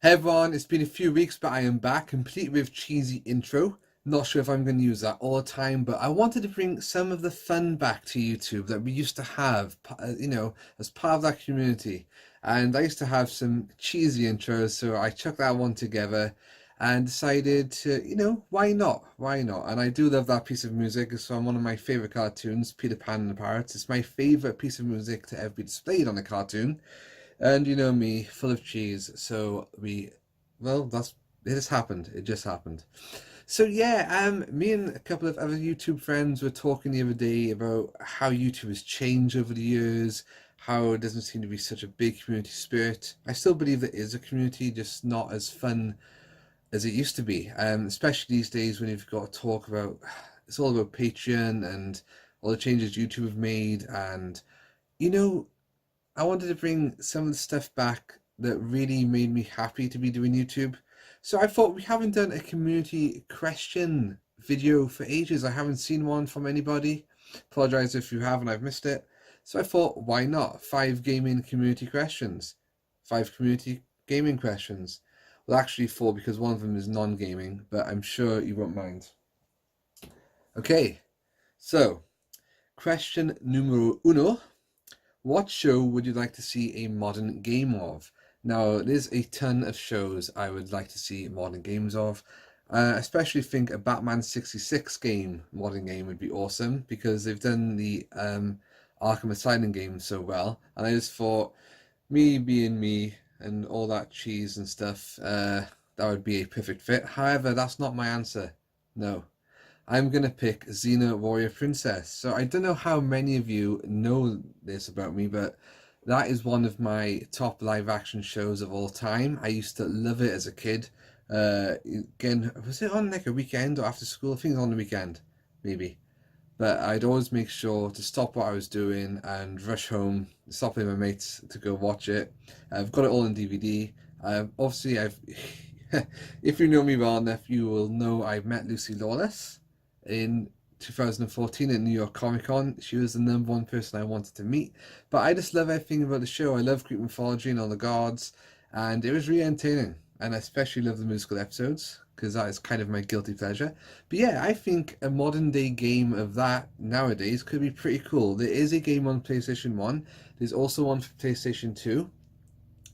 Hey everyone, it's been a few weeks, but I am back, complete with cheesy intro. Not sure if I'm going to use that all the time, but I wanted to bring some of the fun back to YouTube that we used to have, as part of that community. And I used to have some cheesy intros, so I chucked that one together and decided to, why not? Why not? And I do love that piece of music. It's from one of my favorite cartoons, Peter Pan and the Pirates. It's my favorite piece of music to ever be displayed on a cartoon. And you know me, full of cheese. So it just happened. It just happened. So yeah, me and a couple of other YouTube friends were talking the other day about how YouTube has changed over the years, how it doesn't seem to be such a big community spirit. I still believe there is a community, just not as fun as it used to be. Especially these days when you've got to talk about, it's all about Patreon and all the changes YouTube have made, and you know, I wanted to bring some of the stuff back that really made me happy to be doing YouTube. So I thought we haven't done a community question video for ages. I haven't seen one from anybody. Apologize if you have and I've missed it. So I thought, why not? 5 gaming community questions. 5 community gaming questions. Well, actually 4 because one of them is non-gaming, but I'm sure you won't mind. Okay, so question numero uno. What show would you like to see a modern game of? Now, there's a ton of shows I would like to see modern games of. Especially think a Batman 66 modern game would be awesome because they've done the Arkham Asylum game so well. And I just thought, me being me and all that cheese and stuff, that would be a perfect fit. However, that's not my answer. No. I'm going to pick Xena Warrior Princess. So I don't know how many of you know this about me, but that is one of my top live action shows of all time. I used to love it as a kid. Again, was it on like a weekend or after school? I think it was on the weekend, maybe. But I'd always make sure to stop what I was doing and rush home, stop with my mates to go watch it. I've got it all on DVD. Obviously, if you know me well enough, you will know I've met Lucy Lawless in 2014 at New York Comic Con. She was the #1 person I wanted to meet. But I just love everything about the show. I love Greek mythology and all the gods, and it was really entertaining. And I especially love the musical episodes because that is kind of my guilty pleasure. But yeah, I think a modern day game of that nowadays could be pretty cool. There is a game on PlayStation 1. There's also one for PlayStation 2.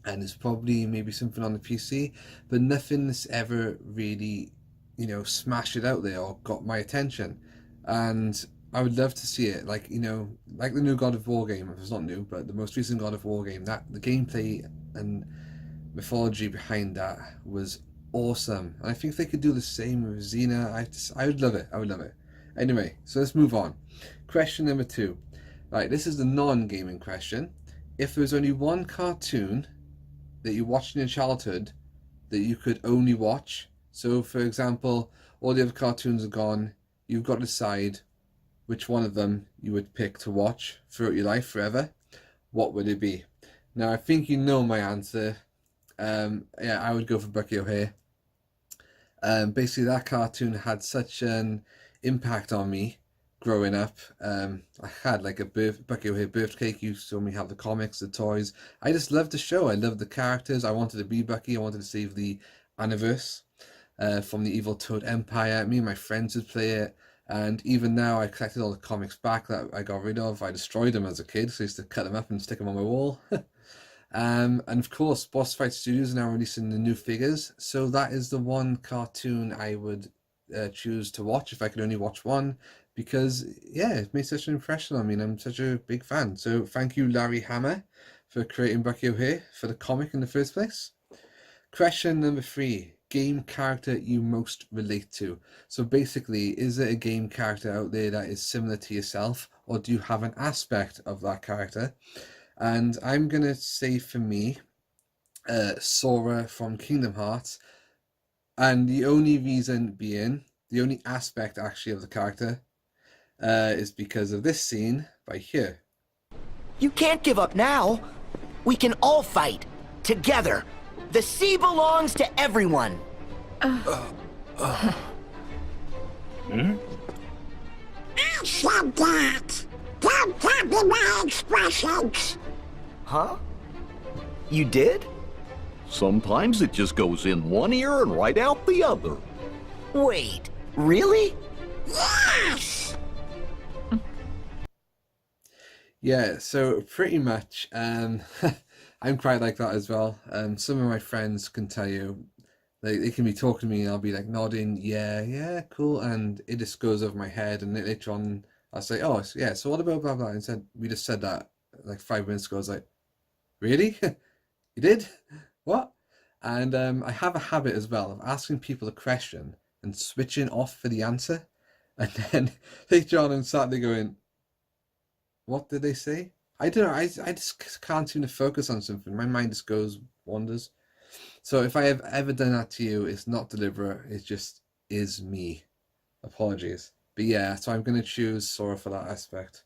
And there's probably maybe something on the PC, but nothing's ever really smashed it out there or got my attention. And I would love to see it, like the new God of War game. It's not new, but the most recent God of War game, that the gameplay and mythology behind that was awesome. And I think they could do the same with Xena. I would love it. I would love it. Anyway, so let's move on. Question number 2. Right, this is the non-gaming question. If there was only one cartoon that you watched in your childhood that you could only watch, so for example, all the other cartoons are gone, you've got to decide which one of them you would pick to watch throughout your life forever, what would it be? Now I think you know my answer. Yeah, I would go for Bucky O'Hare. Basically that cartoon had such an impact on me growing up. I had like a Bucky O'Hare birthday cake. You saw me have the comics, the toys. I just loved the show. I loved the characters. I wanted to be Bucky. I wanted to save the Aniverse from the evil Toad Empire. Me and my friends would play it. And even now, I collected all the comics back that I got rid of. I destroyed them as a kid, so I used to cut them up and stick them on my wall. And of course, Boss Fight Studios are now releasing the new figures. So that is the one cartoon I would choose to watch if I could only watch one. Because, yeah, it made such an impression on me, and I'm such a big fan. So thank you, Larry Hama, for creating Bucky O'Hare for the comic in the first place. Question number 3. Game character you most relate to. So basically, is there a game character out there that is similar to yourself, or do you have an aspect of that character? And I'm going to say for me, Sora from Kingdom Hearts. And the only reason being, the only aspect actually of the character, is because of this scene right here. You can't give up now. We can all fight together. The sea belongs to everyone. I said that. Don't copy my expressions. Huh? You did? Sometimes it just goes in one ear and right out the other. Wait, really? Yes! Yeah, so pretty much, I'm quite like that as well. Some of my friends can tell you, they can be talking to me and I'll be like nodding, yeah, yeah, cool, and it just goes over my head, and then later on I'll say, oh, yeah, so what about blah blah? And said we just said that like 5 minutes ago. I was like, really? You did? What? And I have a habit as well of asking people a question and switching off for the answer, and then later on I'm sat there going, what did they say? I don't know. I just can't seem to focus on something. My mind just wanders. So if I have ever done that to you, it's not deliberate. It just is me. Apologies. But yeah, so I'm going to choose Sora for that aspect.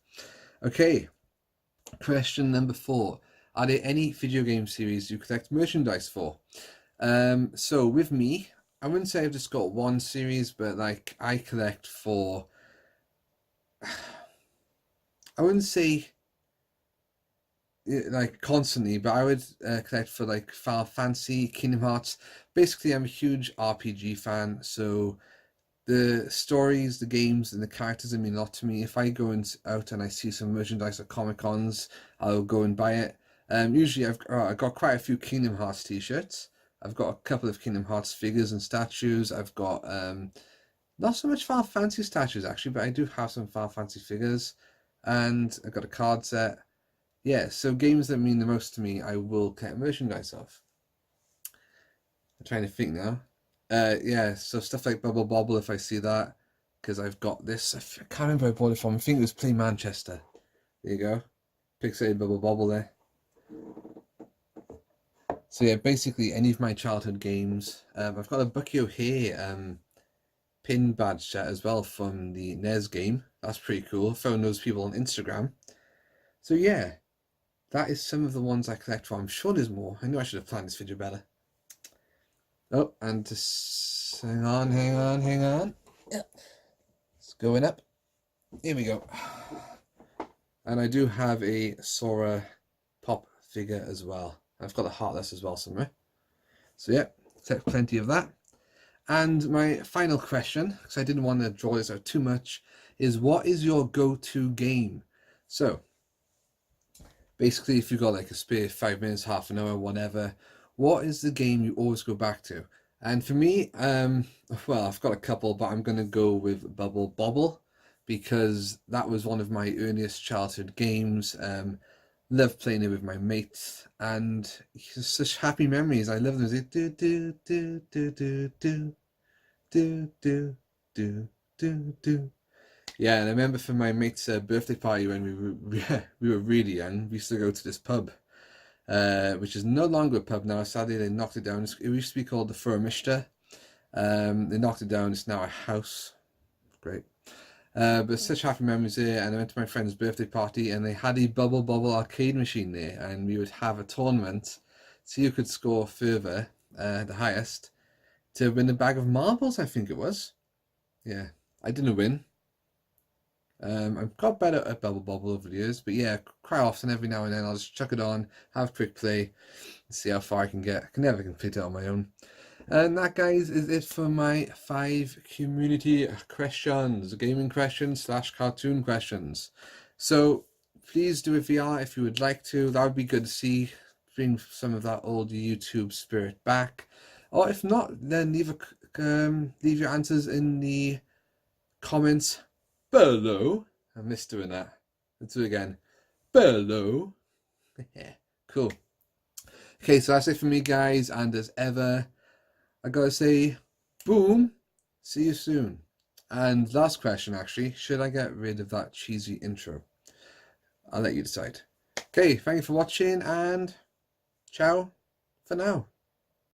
Okay. Question number 4. Are there any video game series you collect merchandise for? So with me, I wouldn't say I've just got one series, but like I collect for, I wouldn't say like constantly, but I would collect for like Final Fantasy, Kingdom Hearts. Basically, I'm a huge RPG fan, so the stories, the games, and the characters mean a lot to me. If I go out and I see some merchandise at Comic Cons, I'll go and buy it. Usually, I've got quite a few Kingdom Hearts t-shirts. I've got a couple of Kingdom Hearts figures and statues. I've got not so much Final Fantasy statues actually, but I do have some Final Fantasy figures, and I've got a card set. Yeah, so games that mean the most to me, I will collect merchandise of. I'm trying to think now. Yeah, so stuff like Bubble Bobble, if I see that, because I've got this. I can't remember where I bought it from. I think it was Play Manchester. There you go. Pixelated Bubble Bobble there. So yeah, basically any of my childhood games. I've got a Bucky O'Hare pin badge set as well from the NES game. That's pretty cool. Found those people on Instagram. So yeah. That is some of the ones I collect for. I'm sure there's more. I knew I should have planned this video better. Oh, and just hang on. Yeah. It's going up. Here we go. And I do have a Sora pop figure as well. I've got a Heartless as well somewhere. So yeah, plenty of that. And my final question, because I didn't want to draw this out too much, is what is your go-to game? So, basically, if you've got like a spare 5 minutes, half an hour, whatever, what is the game you always go back to? And for me, well, I've got a couple, but I'm going to go with Bubble Bobble because that was one of my earliest childhood games. Loved playing it with my mates, and it's such happy memories. I love them. Do do do do do do do do do do do. Yeah, and I remember for my mate's birthday party when we were really young, we used to go to this pub, which is no longer a pub now. Sadly, they knocked it down. It used to be called the Furmishter. They knocked it down. It's now a house. Great. But such happy memories there. And I went to my friend's birthday party, and they had a Bubble Bobble arcade machine there, and we would have a tournament, see who could score further, the highest, to win a bag of marbles. I think it was. Yeah, I didn't win. I've got better at Bubble Bobble over the years, but yeah, quite often every now and then I'll just chuck it on, have a quick play, and see how far I can get. I can never complete it on my own. And that, guys, is it for my 5 community questions, gaming questions / cartoon questions. So please do a VR if you would like to. That would be good to see, bring some of that old YouTube spirit back. Or if not, then leave your answers in the comments below. I missed doing that. Let's do it again. Below. Cool. Okay, so that's it for me, guys. And as ever, I gotta say, boom. See you soon. And last question, actually. Should I get rid of that cheesy intro? I'll let you decide. Okay, thank you for watching, and ciao for now.